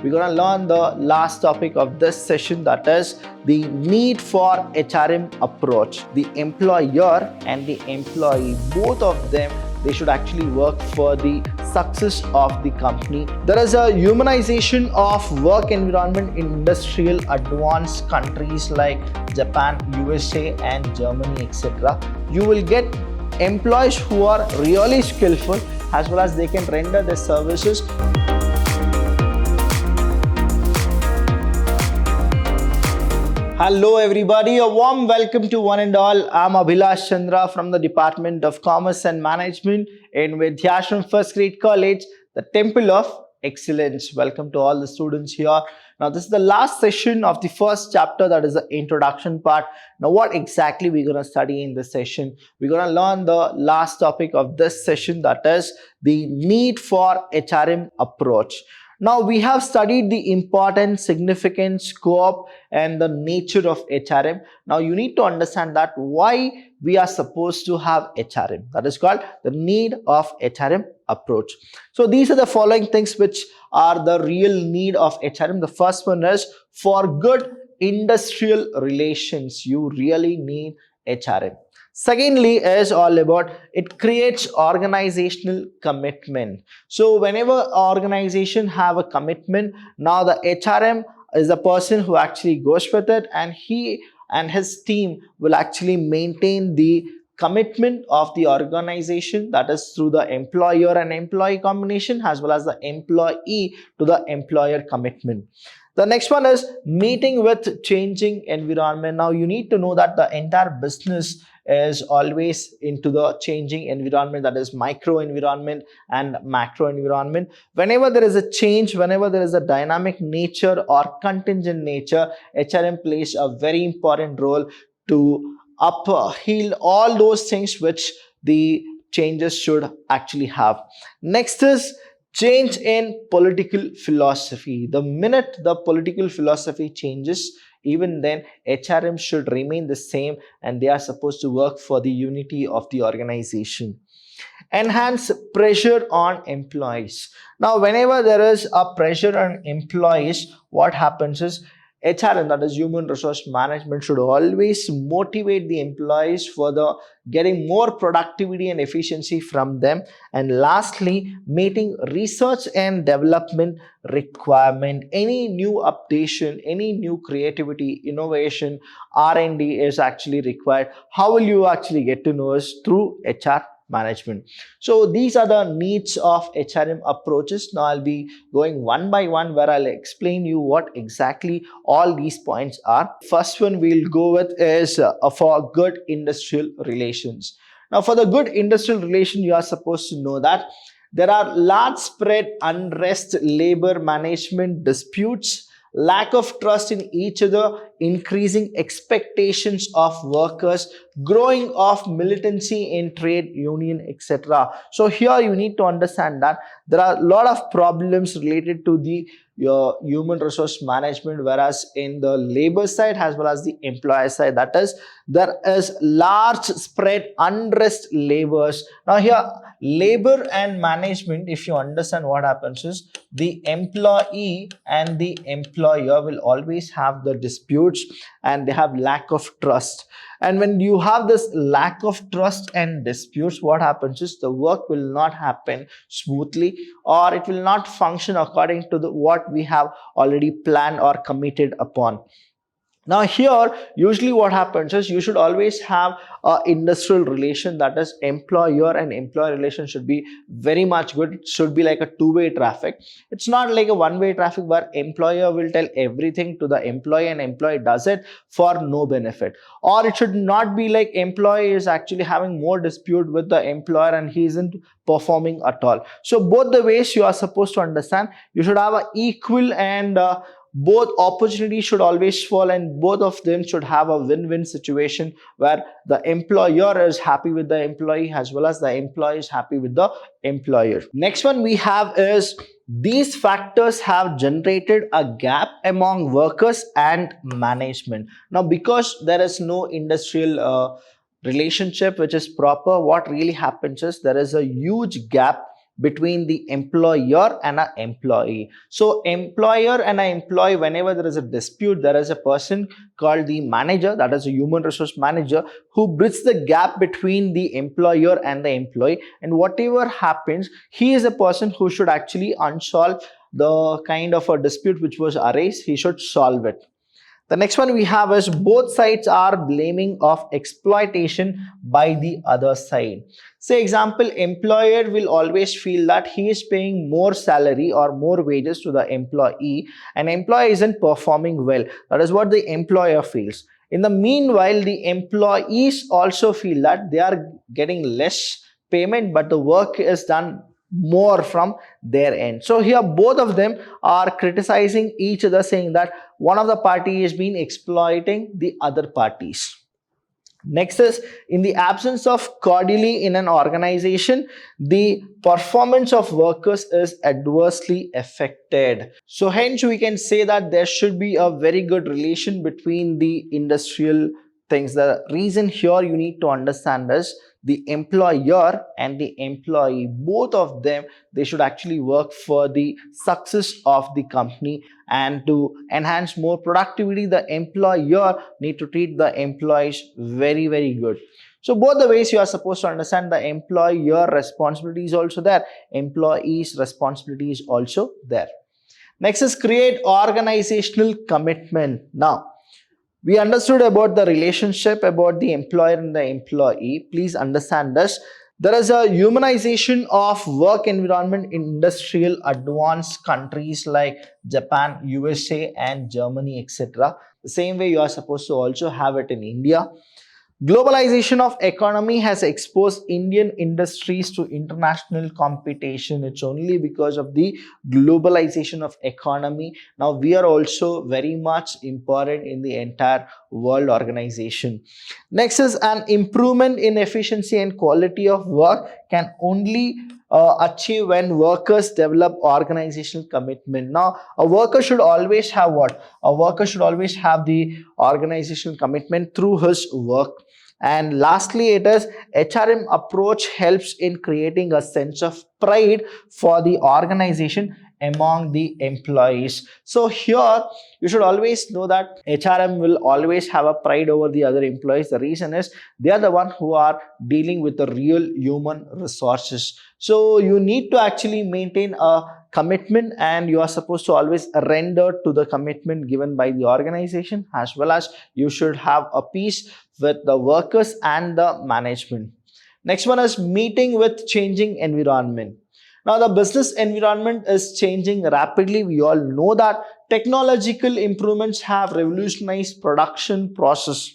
we're going to learn the last topic of this session, that is the need for HRM approach. The employer and the employee, both of them, they should actually work for the success of the company. There is a humanization of work environment in industrial advanced countries like Japan, USA and Germany, etc. You will get employees who are really skillful as well as they can render their services. Hello everybody, a warm welcome to one and all. I'm Vidhyaashram from the Department of Commerce and Management in Vidhyaashram First Grade College, the Temple of Excellence. Welcome to all the students here. Now this is the last session of the first chapter, that is the introduction part. Now what exactly we're going to study in this session? We're going to learn the last topic of this session, that is the need for HRM approach. Now we have studied the importance, significance, scope and the nature of HRM. Now you need to understand that why we are supposed to have HRM. That is called the need of HRM approach. So these are the following things which are the real need of HRM. The first one is, for good industrial relations, you really need HRM. Secondly is all about, it creates organizational commitment. So whenever organization have a commitment, now the HRM is the person who actually goes with it, and he and his team will actually maintain the commitment of the organization, that is through the employer and employee combination as well as the employee to the employer commitment. The next one is meeting with changing environment. Now you need to know that the entire business is always into the changing environment, that is micro environment and macro environment. Whenever there is a change, whenever there is a dynamic nature or contingent nature, HRM plays a very important role to upheal all those things which the changes should actually have. Next is change in political philosophy. The minute the political philosophy changes, even then HRM should remain the same and they are supposed to work for the unity of the organization. Enhance pressure on employees. Now whenever there is a pressure on employees, what happens is HRM, that is human resource management, should always motivate the employees for the getting more productivity and efficiency from them. And lastly, meeting research and development requirement. Any new updation, any new creativity, innovation, R&D is actually required. How will you actually get to know us? Through HR management. So these are the needs of HRM approaches. Now I'll be going one by one where I'll explain you what exactly all these points are. First one we'll go with is for good industrial relations. Now for the good industrial relation, you are supposed to know that there are large spread unrest, labor management disputes, lack of trust in each other, increasing expectations of workers, growing of militancy in trade union, etc. So here you need to understand that there are a lot of problems related to the human resource management, whereas in the labor side as well as the employer side, that is, there is large spread unrest labors. Now here labor and management, if you understand what happens is, the employee and the employer will always have the disputes and they have lack of trust. And when you have this lack of trust and disputes, what happens is the work will not happen smoothly, or it will not function according to what we have already planned or committed upon. Now here usually what happens is, you should always have a industrial relation, that is employer and employee relation should be very much good. It should be like a two-way traffic. It's not like a one-way traffic where employer will tell everything to the employee and employee does it for no benefit. Or it should not be like employee is actually having more dispute with the employer and he isn't performing at all. So both the ways you are supposed to understand, you should have an equal and both opportunities should always fall, and both of them should have a win-win situation where the employer is happy with the employee as well as the employee is happy with the employer. Next one we have is, these factors have generated a gap among workers and management. Now because there is no industrial relationship which is proper, what really happens is there is a huge gap between the employer and an employee. So employer and an employee, whenever there is a dispute, there is a person called the manager, that is a human resource manager, who bridges the gap between the employer and the employee. And whatever happens, he is a person who should actually unsolve the kind of a dispute which was arised. He should solve it. The next one we have is both sides are blaming of exploitation by the other side. Say example, employer will always feel that he is paying more salary or more wages to the employee, and employee isn't performing well. That is what the employer feels. In the meanwhile, the employees also feel that they are getting less payment, but the work is done more from their end. So here both of them are criticizing each other, saying that one of the party is being exploiting the other parties. Next is, in the absence of cordiality in an organization, the performance of workers is adversely affected. So hence we can say that there should be a very good relation between the industrial things. The reason here you need to understand is the employer and the employee, both of them, they should actually work for the success of the company, and to enhance more productivity, the employer need to treat the employees very, very good. So both the ways you are supposed to understand, the employer responsibility is also there, employees responsibility is also there. Next is create organizational commitment. Now, we understood about the relationship about the employer and the employee. Please understand this. There is a humanization of work environment in industrial advanced countries like Japan, USA and Germany, etc. The same way you are supposed to also have it in India. Globalization of economy has exposed Indian industries to international competition. It's only because of the globalization of economy. Now we are also very much important in the entire world organization. Next is an improvement in efficiency and quality of work can only achieve when workers develop organizational commitment. Now a worker should always have what? A worker should always have the organizational commitment through his work. And lastly, it is HRM approach helps in creating a sense of pride for the organization among the employees. So here you should always know that HRM will always have a pride over the other employees. The reason is they are the one who are dealing with the real human resources. So you need to actually maintain a commitment, and you are supposed to always render to the commitment given by the organization, as well as you should have a peace with the workers and the management. Next one is meeting with changing environment. Now the business environment is changing rapidly. We all know that technological improvements have revolutionized production process.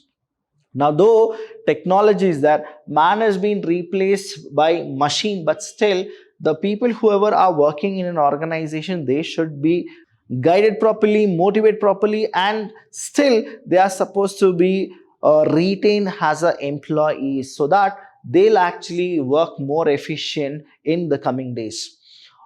Now though technology is there, man has been replaced by machine, but still the people whoever are working in an organization, they should be guided properly, motivated properly, and still they are supposed to be retained as an employee, so that they'll actually work more efficient in the coming days.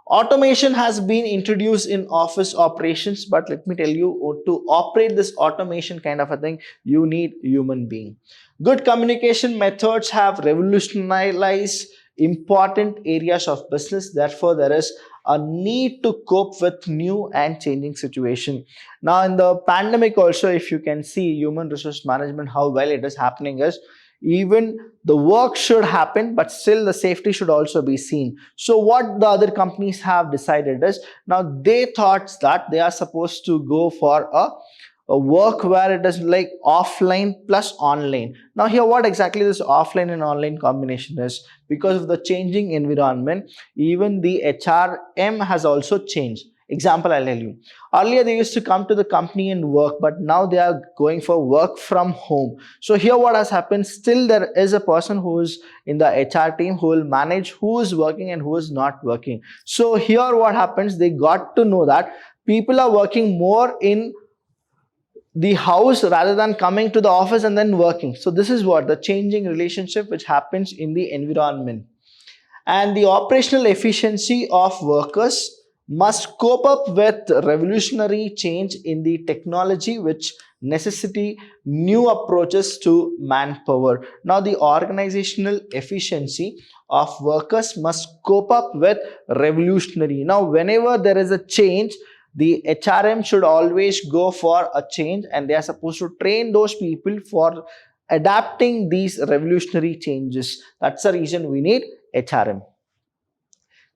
Automation has been introduced in office operations, but let me tell you, to operate this automation kind of a thing, you need human being. Good communication methods have revolutionized important areas of business. Therefore, there is a need to cope with new and changing situation. Now, in the pandemic also, if you can see human resource management, how well it is happening is, even the work should happen, but still the safety should also be seen. So what the other companies have decided is, now they thought that they are supposed to go for a work where it is like offline plus online. Now here what exactly this offline and online combination is, because of the changing environment, even the HRM has also changed. Example I'll tell you. Earlier they used to come to the company and work, but now they are going for work from home. So here what has happened, still there is a person who is in the HR team who will manage who is working and who is not working. So here what happens, they got to know that people are working more in the house rather than coming to the office and then working. So this is what the changing relationship which happens in the environment. And the operational efficiency of workers must cope up with revolutionary change in the technology which necessitate new approaches to manpower. Now, the organizational efficiency of workers must cope up with revolutionary. Now, whenever there is a change, the HRM should always go for a change, and they are supposed to train those people for adapting these revolutionary changes. That's the reason we need HRM.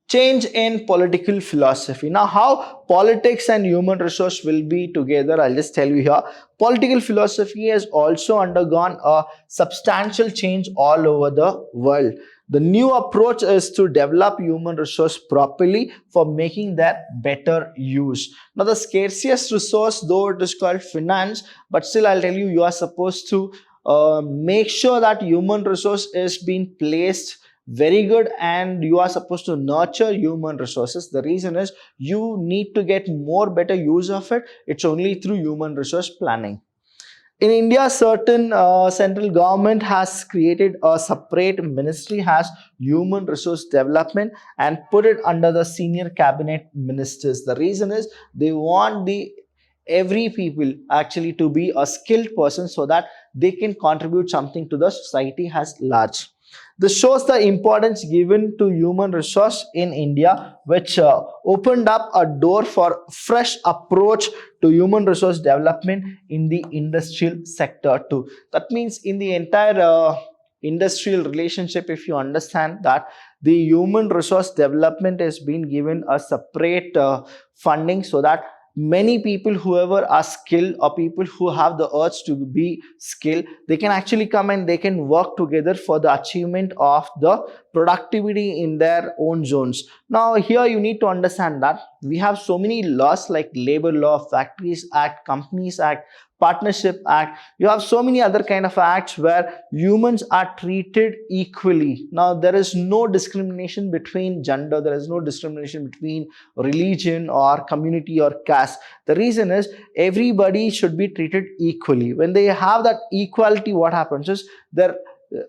Change in political philosophy. Now, how politics and human resource will be together, I'll just tell you here. Political philosophy has also undergone a substantial change all over the world. The new approach is to develop human resource properly for making their better use. Now, the scarcest resource, though it is called finance, but still I'll tell you, you are supposed to make sure that human resource is being placed very good, and you are supposed to nurture human resources. The reason is you need to get more better use of it. It's only through human resource planning. In India, certain central government has created a separate ministry as human resource development and put it under the senior cabinet ministers. The reason is they want the every people actually to be a skilled person so that they can contribute something to the society as large. This shows the importance given to human resource in India, which opened up a door for fresh approach to human resource development in the industrial sector too. That means in the entire industrial relationship, if you understand that the human resource development has been given a separate funding, so that many people whoever are skilled or people who have the urge to be skilled, they can actually come and they can work together for the achievement of the productivity in their own zones. Now, here you need to understand that we have so many laws like labor law, factories act, companies act, partnership act. You have so many other kind of acts where humans are treated equally. Now, there is no discrimination between gender, there is no discrimination between religion or community or caste. The reason is everybody should be treated equally. When they have that equality, what happens is their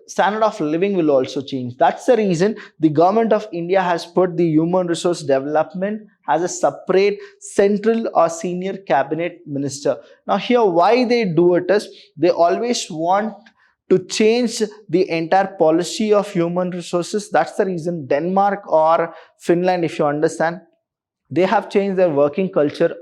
standard of living will also change. That's the reason the government of India has put the human resource development as a separate central or senior cabinet minister. Now, here why they do it is they always want to change the entire policy of human resources. That's the reason Denmark or Finland, if you understand, they have changed their working culture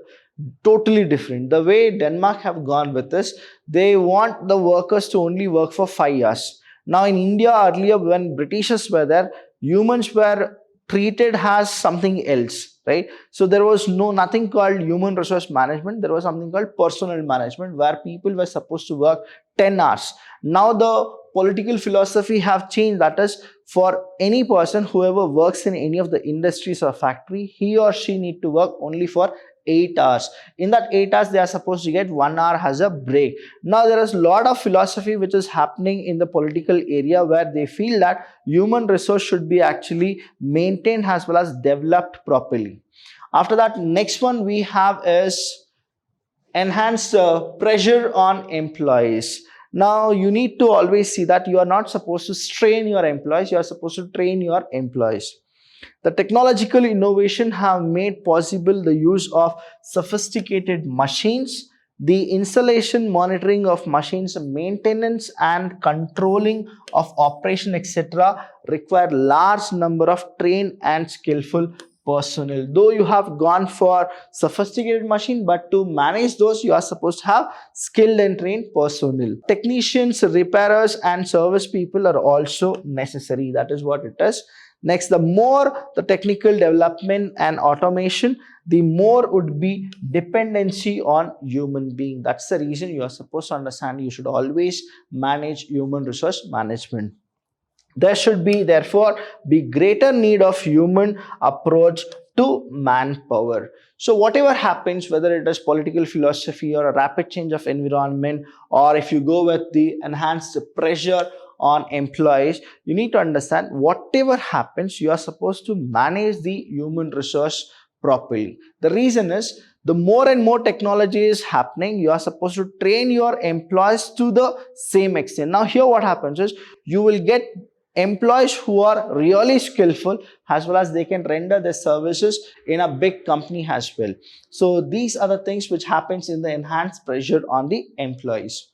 totally different. The way Denmark have gone with this, they want the workers to only work for 5 hours. Now, in India earlier, when Britishers were there, humans were treated as something else, right? So there was nothing called human resource management. There was something called personnel management, where people were supposed to work 10 hours. Now the political philosophy have changed. That is, for any person whoever works in any of the industries or factory, he or she need to work only for 8 hours. In that 8 hours, they are supposed to get 1 hour as a break. Now, there is a lot of philosophy which is happening in the political area where they feel that human resource should be actually maintained as well as developed properly. After that, next one we have is enhanced pressure on employees. Now, you need to always see that you are not supposed to strain your employees, you are supposed to train your employees. The technological innovation have made possible the use of sophisticated machines, the installation, monitoring of machines, maintenance and controlling of operation, etc. require large number of trained and skillful personnel. Though you have gone for sophisticated machine, but to manage those you are supposed to have skilled and trained personnel. Technicians, repairers and service people are also necessary. That is what it is. Next, the more the technical development and automation, the more would be dependency on human being. That's the reason you are supposed to understand you should always manage human resource management. There should be therefore be greater need of human approach to manpower. So whatever happens, whether it is political philosophy or a rapid change of environment, or if you go with the enhanced pressure on employees, you need to understand whatever happens, you are supposed to manage the human resource properly. The reason is the more and more technology is happening, you are supposed to train your employees to the same extent. Now, here what happens is you will get employees who are really skillful, as well as they can render their services in a big company as well. So these are the things which happens in the enhanced pressure on the employees.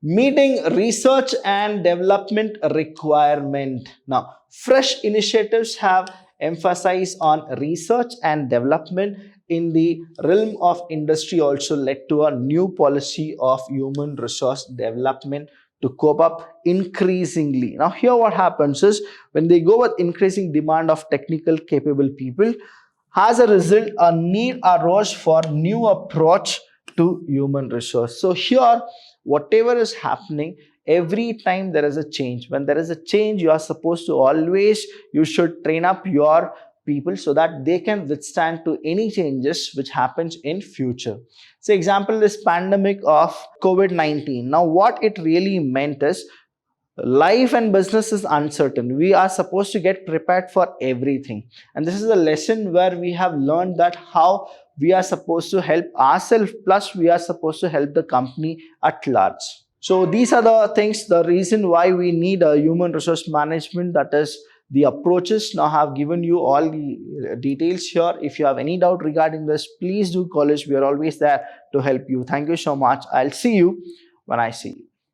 Meeting research and development requirement. Now, fresh initiatives have emphasized on research and development in the realm of industry also led to a new policy of human resource development to cope up increasingly. Now, here what happens is when they go with increasing demand of technical capable people, as a result, a need arose for new approach to human resource. So here, whatever is happening, every time there is a change. When there is a change, you are supposed to always, you should train up your people so that they can withstand to any changes which happens in future. So example, this pandemic of COVID-19. Now what it really meant is life and business is uncertain. We are supposed to get prepared for everything, and this is a lesson where we have learned that how we are supposed to help ourselves, plus we are supposed to help the company at large. So these are the things, the reason why we need a human resource management, that is the approaches. Now I have given you all the details here. If you have any doubt regarding this, please do call us. We are always there to help you. Thank you so much. I'll see you when I see you.